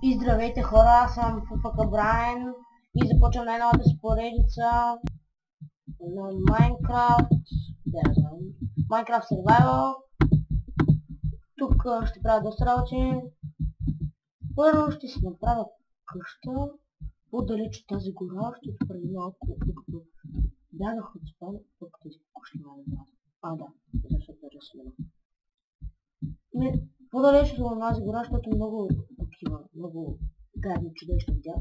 И здравейте хора, аз съм ФФК Брайан и започвам най-новата споредица на Minecraft, Minecraft Survival. Тук ще правя доста работи. Първо ще си направя къща по-далеч от тази гора, защото преди малко, докато бягах от спана, тук тези кукушки ме назад. Да, защото е разсъдено. По-далеч от тази гора, защото много такива, много гадни чудовища видях.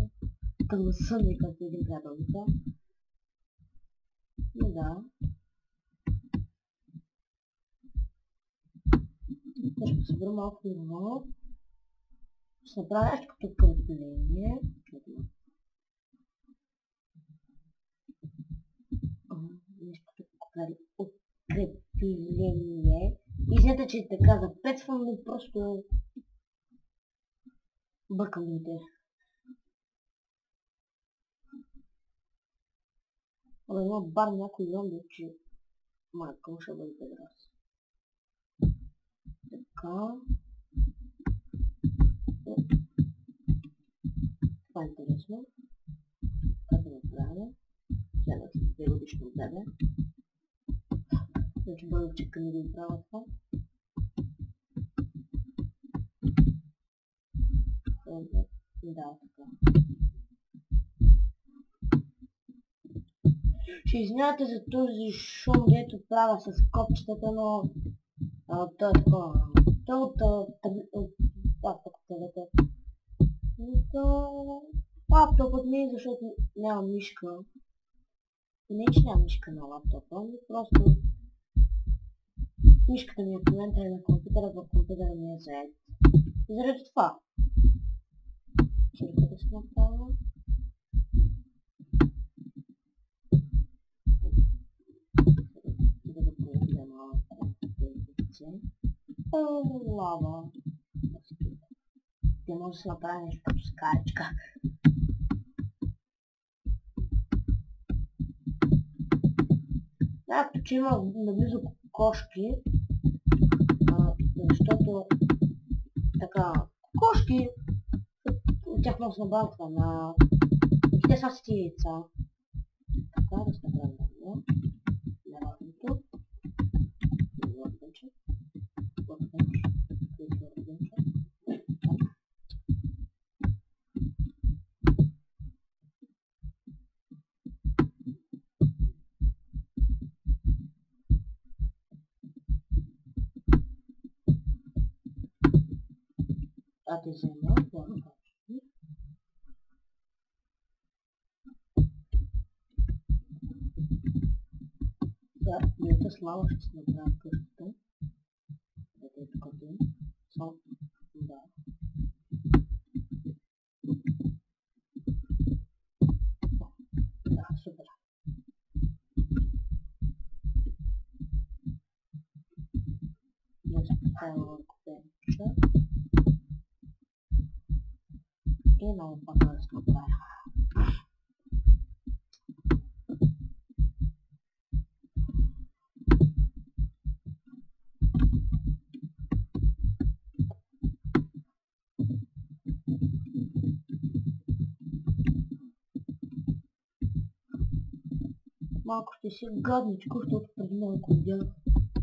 Като да съдни, както един приятел вика. Но да. Ще събера малко дърво. Ще направя нещо като крепление. Нещо като крепление. Извинете, че така запецвам, но просто бъркам думите. Абе, има бар някой зомби, че майка му ще бъде педрас. Така. Това е интересно. Как да направя? Сега да 2 годишно бебе. Значи бъдъчека ми го правя това. Да, така. Ще извинявате за този шум, дето правя с копчетата, но той е такова. Той от лаптопът. Лаптопът ми, защото няма мишка. Не, че няма мишка на лаптопа, но просто мишката ми в момента е на компютъра, в компютъра ми е заед. И заради това. Чирка да се направя. Да проявя малко тези лава. Те може да се направи нещо като скаричка. Както че има наблизо кошки, защото така, кошки от тях много се набавва на те са си яйца. Така, да се направим много. Наравното. Лъпенче. Те взема, плана качи. Да, минута слава ще се направя къщата. Ето е тук един. Да. Да, супер. Днес поставя върху пенча. И много пък да се направя. Малко ще си гадничко, защото преди малко видях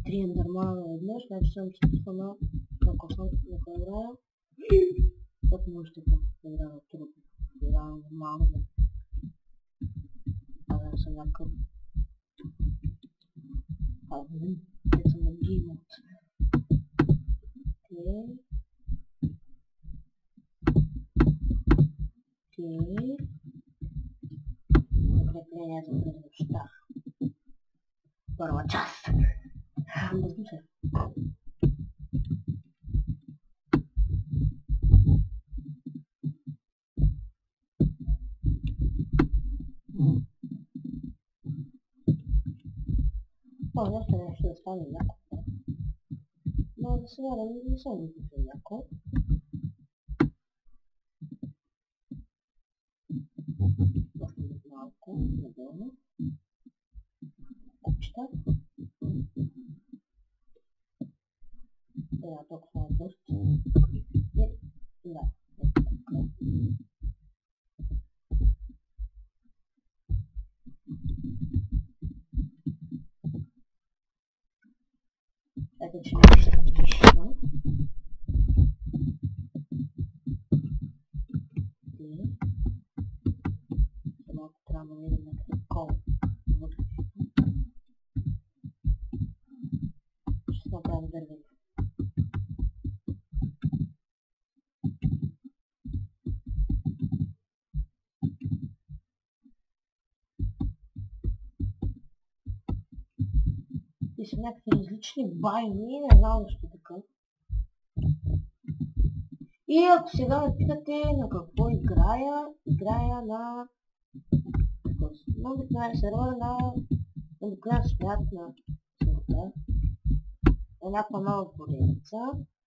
3 ендермана веднъж, значи съм чувства на косъм на играя. Как можете да играя трудно? Играя нормално. Да съм някакъв те съм на геймът. Закрепление за през първа част. Не знам се. Още нещо да стане яко. Но за сега не съм мисля яко. Още малко, надолу. Купчета. Толкова е дъжд. Да, Сега трябва да видим колко вътре. Ще се направим дървени. И са някакви различни байни, не знам защо така. И ако сега ме питате на какво играя на обикновен сервер на обикновен свят на света. На някаква нова поредица.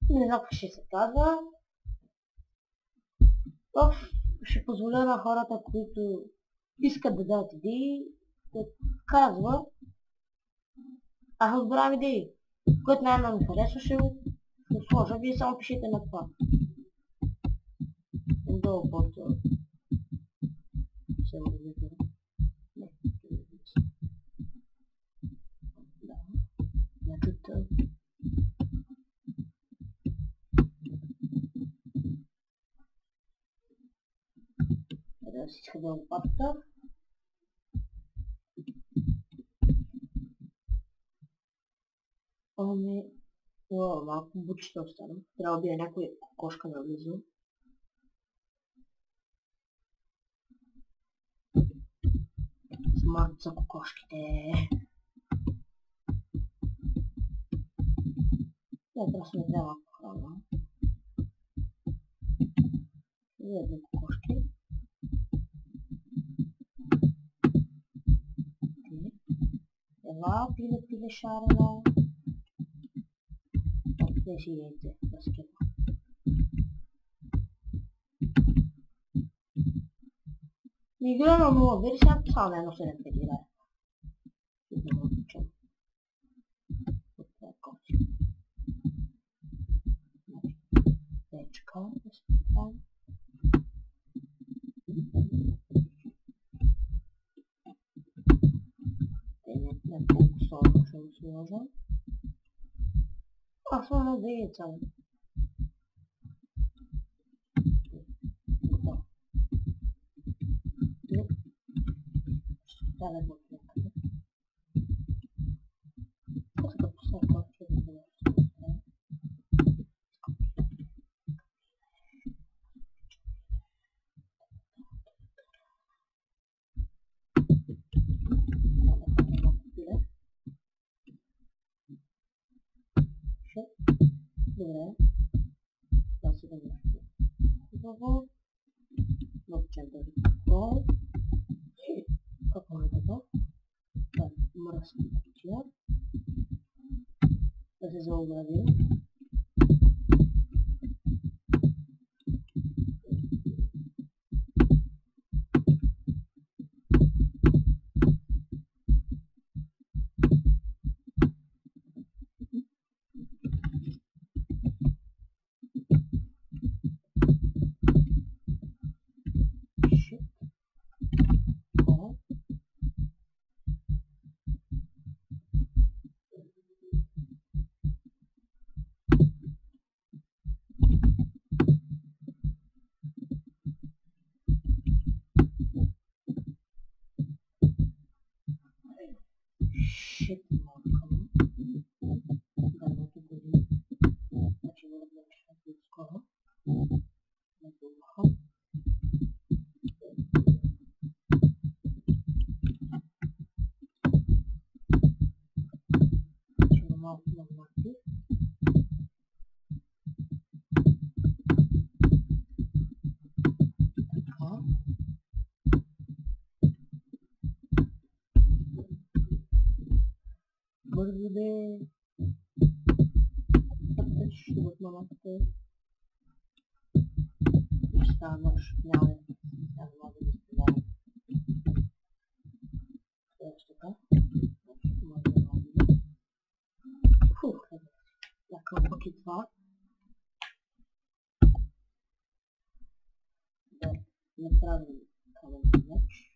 Не знам как ще се казва. Ще позволя на хората, които искат да дадат идеи, да казват. Аз отбравям идеи, което най-много ми харесва, ще го сложа. Вие само пишете на това. Долу под телевизора. Не, телевизор. Да. Значи да си изхвърля лопатата. Малко бучета остана. Трябва да бия някоя кокошка наблизо. Смарт за кокошките. Не, просто не трябва малко храна. И две кокошки. Ела, пиле шарена. Не си яйце, да скепа. Не игра на нова версия, само на 1.7.5 играе. И да го отключам. Това е кофе. Печка, да се поставим. Не толкова сложно ще го сложа. Аз съм на 2 яйца. Готово. Да, да го отключим. После да поставя кофе да го отключим. Добре. Това си да върши. Хубаво. Въпчем да видим. Какво е това? Да, мръсни пътия. Да се заобрави. Shit, моркам. Дървото гори. Значи да различа скоро. Надуваха. Чего малко намати. Така. Бързо бе. Тъпеш от мамата. И става нощ. Няма да ви изпълнявам. Също така. Може да видим. Фух, някакъв пък и това. Да направим каменен меч.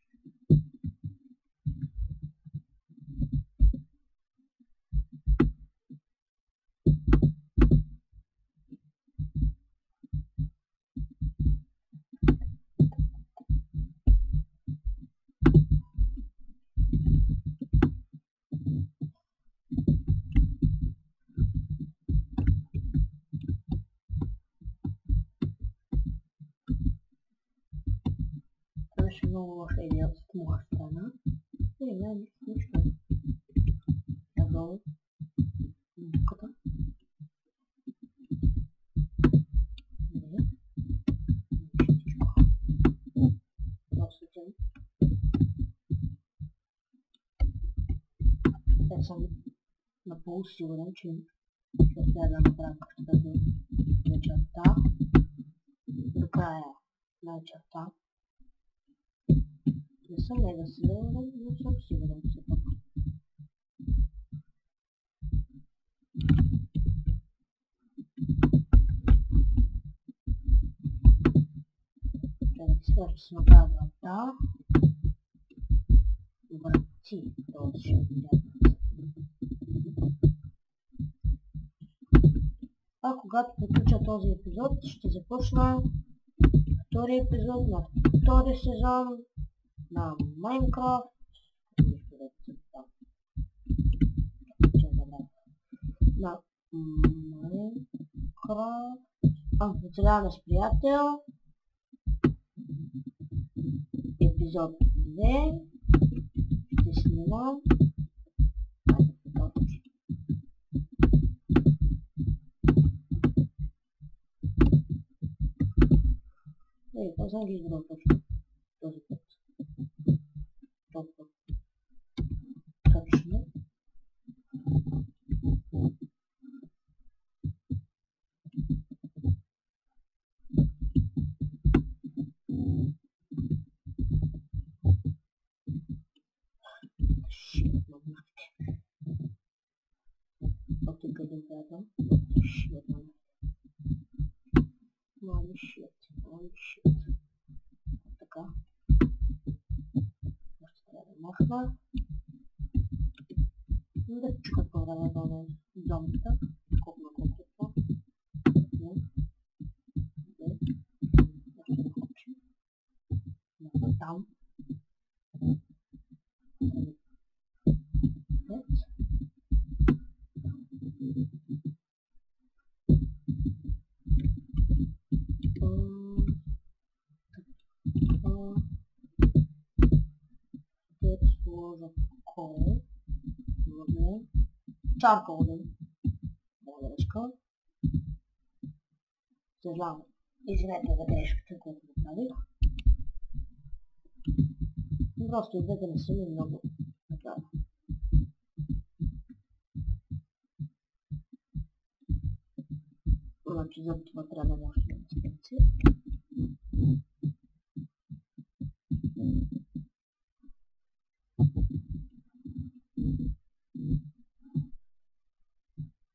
беше много лоша идея от моя страна. Не, нищо. Долу. Дупката. Не. Нищичко. Осветен. Сега съм напълно сигурен, че ще успея да направя къщата до вечерта. До края на вечерта. Не съм мега сигурен, но съм сигурен все пак. Сега ще се направя врата. Врати, този ще видят. А когато приключа този епизод, ще започна втори епизод на втори сезон на Майнкрафт. На Майнкрафт. Оцеляваме с приятел. Епизод 2. Ще снимам. Това съм ги избрал точно. Този път. Толкова. Точно. Окей, къде гледам? Holy shit. Така. Още трябва да махна. Да чукат по времето на домата. Колко на колко е това. Още да хочем. Махна там. Сложа кол. Чаркол да. Грешка. Съжалявам. Извинете за грешката, която направих. Просто и двете не са ми много така. Значи за това трябва да още да инспекция.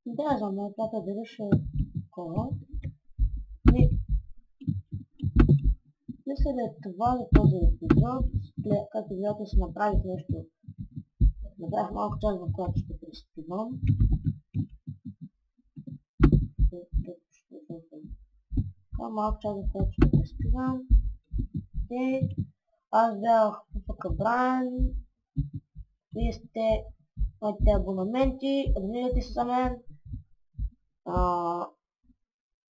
Да, за мен това дали ще кола. Мисля да е това за този епизод. Както видяте, си направих нещо. Направих малко част, в която ще преспивам. Малко част, в която ще преспивам. И аз бях Фуфака Брайан. Вие сте моите абонаменти. Абонирайте се за мен.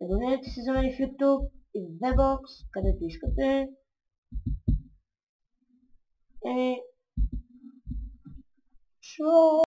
Абонирайте се за мен в YouTube и в Vbox, където искате. И... Чао!